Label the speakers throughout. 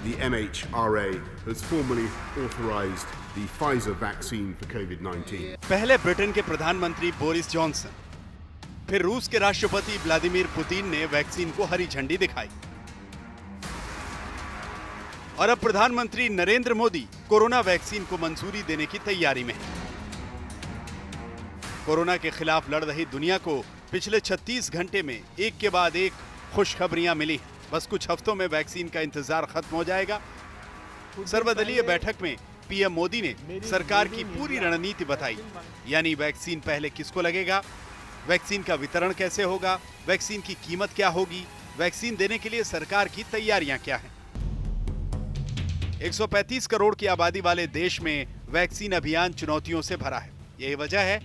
Speaker 1: the MHRA has formally authorized the Pfizer vaccine for COVID-19.
Speaker 2: पहले Britain के प्रधानमंत्री Boris Johnson, फिर रूस के राष्ट्रपति व्लादिमीर पुतिन ने वैक्सीन को हरी झंडी दिखाई और अब प्रधानमंत्री नरेंद्र मोदी कोरोना वैक्सीन को मंजूरी देने की तैयारी में हैं। कोरोना के खिलाफ लड़ रही दुनिया को पिछले 36 घंटे में एक के बाद एक खुशखबरियां मिली। बस कुछ हफ्तों में वैक्सीन का इंतजार खत्म हो जाएगा। सर्वदलीय बैठक में पीएम मोदी ने सरकार की पूरी रणनीति बताई, यानी वैक्सीन पहले किसको लगेगा, वैक्सीन का वितरण कैसे होगा, वैक्सीन की कीमत क्या होगी, वैक्सीन देने के लिए सरकार की तैयारियां क्या हैं। 135 करोड़ की आबादी वाले देश में वैक्सीन अभियान चुनौतियों से भरा है। यही वजह है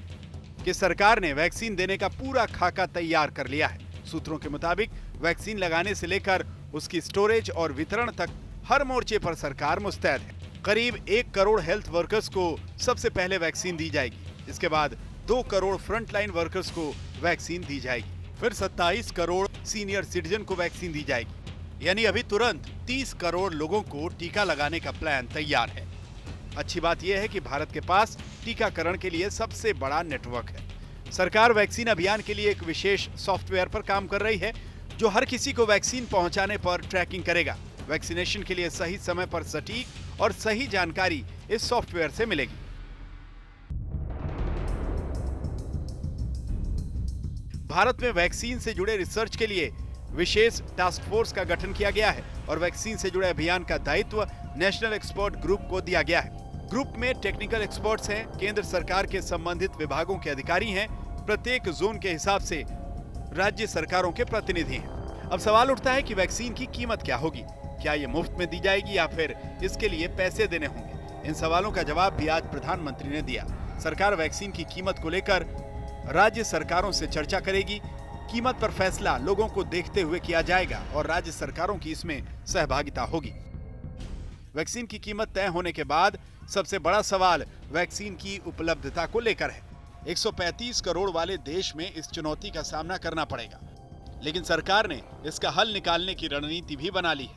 Speaker 2: कि सरकार ने वैक्सीन देने का पूरा खाका तैयार कर लिया है। सूत्रों के मुताबिक वैक्सीन लगाने से लेकर उसकी स्टोरेज और वितरण तक हर मोर्चे पर सरकार मुस्तैद है। करीब 1 करोड़ हेल्थ वर्कर्स को सबसे पहले वैक्सीन दी जाएगी। इसके बाद 2 करोड़ फ्रंटलाइन वर्कर्स को वैक्सीन दी जाएगी। फिर 27 करोड़ सीनियर सिटीजन को वैक्सीन दी जाएगी। यानी अभी तुरंत 30 करोड़ लोगों को टीका लगाने का प्लान तैयार है। अच्छी बात यह है कि भारत के पास टीकाकरण के लिए सबसे बड़ा नेटवर्क है। सरकार वैक्सीन अभियान के लिए एक विशेष सॉफ्टवेयर पर काम कर रही है जो हर किसी को वैक्सीन पहुंचाने पर ट्रैकिंग करेगा। वैक्सीनेशन के लिए सही समय पर सटीक और सही जानकारी इस सॉफ्टवेयर से मिलेगी। भारत में वैक्सीन से जुड़े रिसर्च के लिए विशेष टास्क फोर्स का गठन किया गया है और वैक्सीन से जुड़े अभियान का दायित्व नेशनल एक्सपर्ट ग्रुप को दिया गया है। ग्रुप में टेक्निकल एक्सपर्ट्स हैं, केंद्र सरकार के संबंधित विभागों के अधिकारी हैं, प्रत्येक जोन के हिसाब से राज्य सरकारों के प्रतिनिधि हैं। अब सवाल उठता है कि वैक्सीन की कीमत क्या होगी, क्या ये मुफ्त में दी जाएगी या फिर इसके लिए पैसे देने होंगे। इन सवालों का जवाब भी आज प्रधानमंत्री ने दिया। सरकार वैक्सीन की कीमत को लेकर राज्य सरकारों से चर्चा करेगी। कीमत पर फैसला लोगों को देखते हुए किया जाएगा और राज्य सरकारों की इसमें सहभागिता होगी। वैक्सीन की कीमत तय होने के बाद सबसे बड़ा सवाल वैक्सीन की उपलब्धता को लेकर है। 135 करोड़ वाले देश में इस चुनौती का सामना करना पड़ेगा, लेकिन सरकार ने इसका हल निकालने की रणनीति भी बना ली है।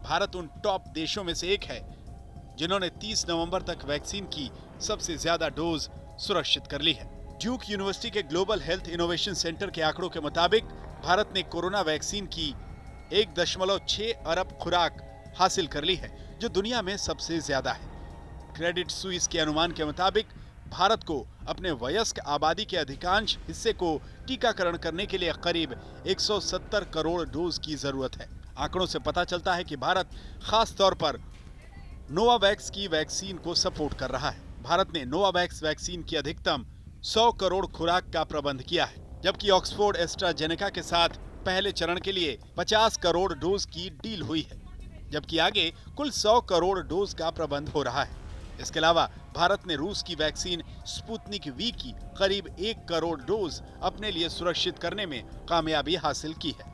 Speaker 2: भारत उन टॉप देशों में से एक है जिन्होंने 30 नवंबर तक वैक्सीन की सबसे ज्यादा डोज सुरक्षित कर ली है। ड्यूक यूनिवर्सिटी के ग्लोबल हेल्थ इनोवेशन सेंटर के आंकड़ों के मुताबिक भारत ने कोरोना वैक्सीन की 1.6 अरब खुराक हासिल कर ली है, जो दुनिया में सबसे ज्यादा है। क्रेडिट स्विस के अनुमान के मुताबिक भारत को अपने वयस्क आबादी के अधिकांश हिस्से को टीकाकरण करने के लिए करीब 170 करोड़ डोज की जरूरत है। आंकड़ों से पता चलता है कि भारत खास तौर पर नोवावैक्स की वैक्सीन को सपोर्ट कर रहा है। भारत ने नोवावैक्स वैक्सीन की अधिकतम 100 करोड़ खुराक का प्रबंध किया है, जबकि ऑक्सफोर्ड एस्ट्राजेनेका के साथ पहले चरण के लिए 50 करोड़ डोज की डील हुई है, जबकि आगे कुल 100 करोड़ डोज का प्रबंध हो रहा है। इसके अलावा भारत ने रूस की वैक्सीन स्पुतनिक वी की करीब 1 करोड़ डोज अपने लिए सुरक्षित करने में कामयाबी हासिल की है।